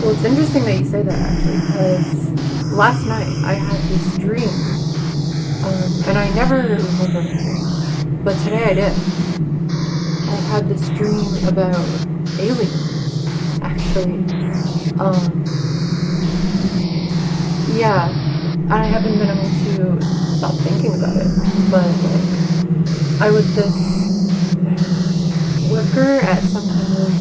Well, it's interesting that you say that actually, because last night I had this dream, and I never remember my dreams, but today I did. I had this dream about aliens, actually. Um, yeah, I haven't been able to stop thinking about it, but like, I was this worker at some kind of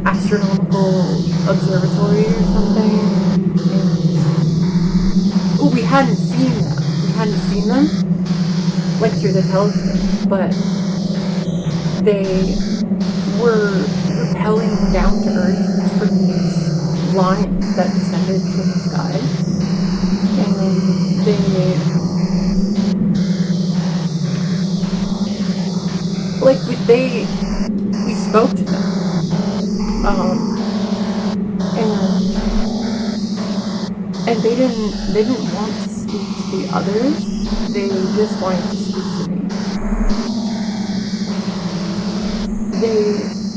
astronomical observatory or something, and we hadn't seen them. We hadn't seen them like through the telescope, but they were repelling down to Earth from these lines that descended from the sky, and they we spoke to them, um, and they didn't want to speak to the others. They just wanted to speak to me.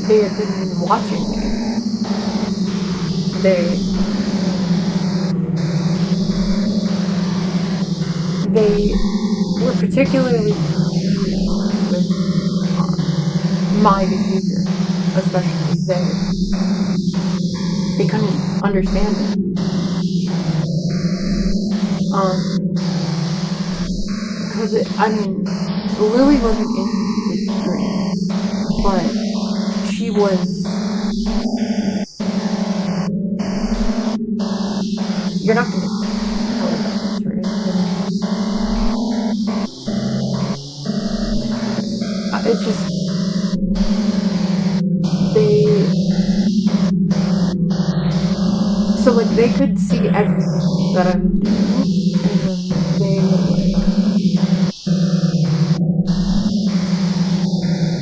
They had been watching me. They they were particularly confused with my behavior, especially they couldn't understand it. Um, because I mean, Lily wasn't in the dream, but she was. You're not gonna tell her about this, right? Okay. It's just they. So like they could see everything that I was doing, and they were like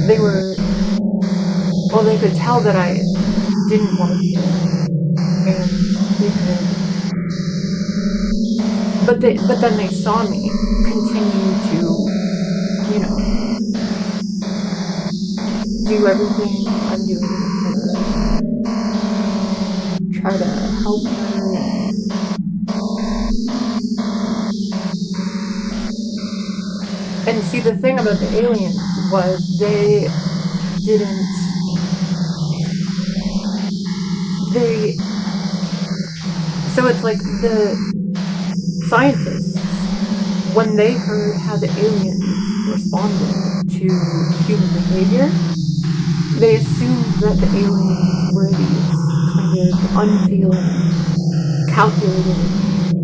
they were. Well, they could tell that I didn't want to be there, and they could. But then they saw me continue to, you know, do everything I'm doing to her and try to help her and see the thing about the aliens was didn't they so it's like the scientists, when they heard how the aliens responded to human behavior, they assumed that the aliens were these kind of unfeeling, calculated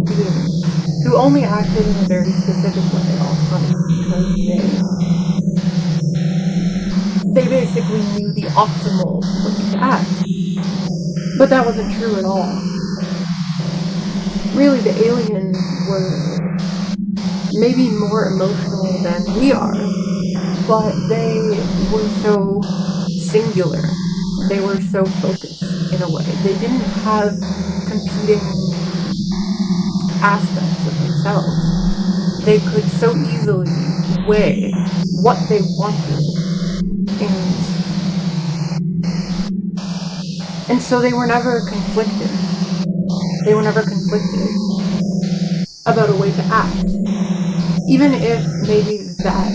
beings who only acted in a very specific way at all times because they basically knew the optimal way to act. But that wasn't true at all. Really, the aliens were maybe more emotional than we are, but they were so singular. They were so focused in a way. They didn't have competing aspects of themselves. They could so easily weigh what they wanted, and so they were never conflicted. They were never conflicted about a way to act. Even if maybe that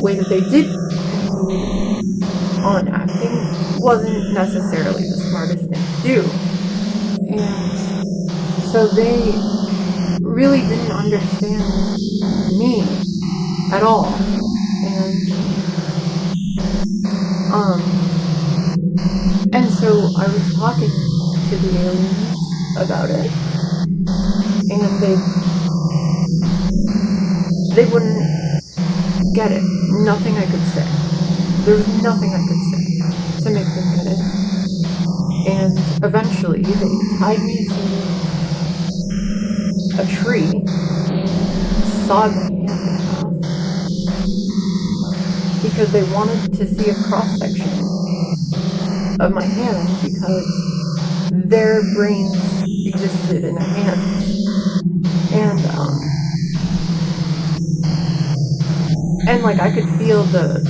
way that they did conclude on acting wasn't necessarily the smartest thing to do. And so they really didn't understand me at all. And um and so I was talking to the aliens about it, and they wouldn't get it. Nothing I could say. There was nothing I could say to make them get it. And eventually they tied me to a tree and sawed my hand in half because they wanted to see a cross section of my hand because their brains existed in their hands. And like I could feel the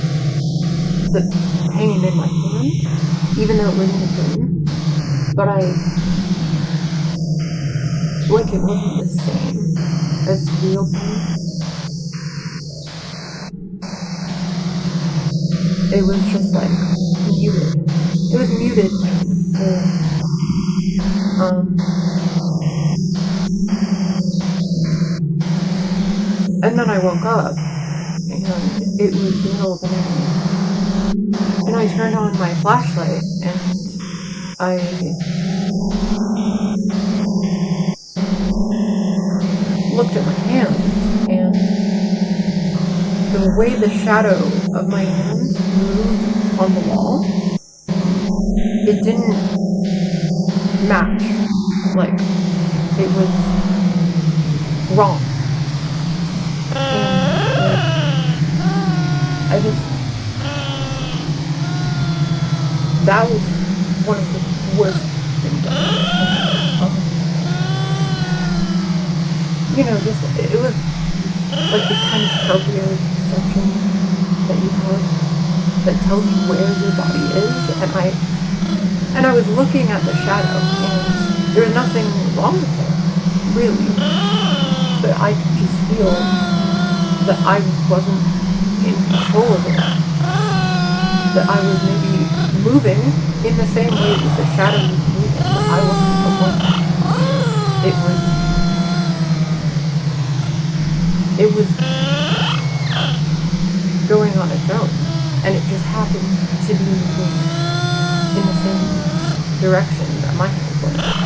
pain in my hand, even though it was in a dream. But like, it wasn't the same as real pain. It was just, like, muted. It was muted pain. And then I woke up, and it was the middle of the night. And I turned on my flashlight, and I looked at my hands, and the way the shadow of my hands moved on the wall, it didn't match. Like, it was wrong. And, like, that was one of the worst things ever. You know, just, it was like the kind of proprioception that you have that tells you where your body is, and I was looking at the shadow, and there was nothing wrong with it, really, but I could just feel that I wasn't in control of it, that I was maybe moving in the same way that the shadow was moving, but I wasn't the one. It was going on its own, and it just happened to be moving in the same direction that my hand was.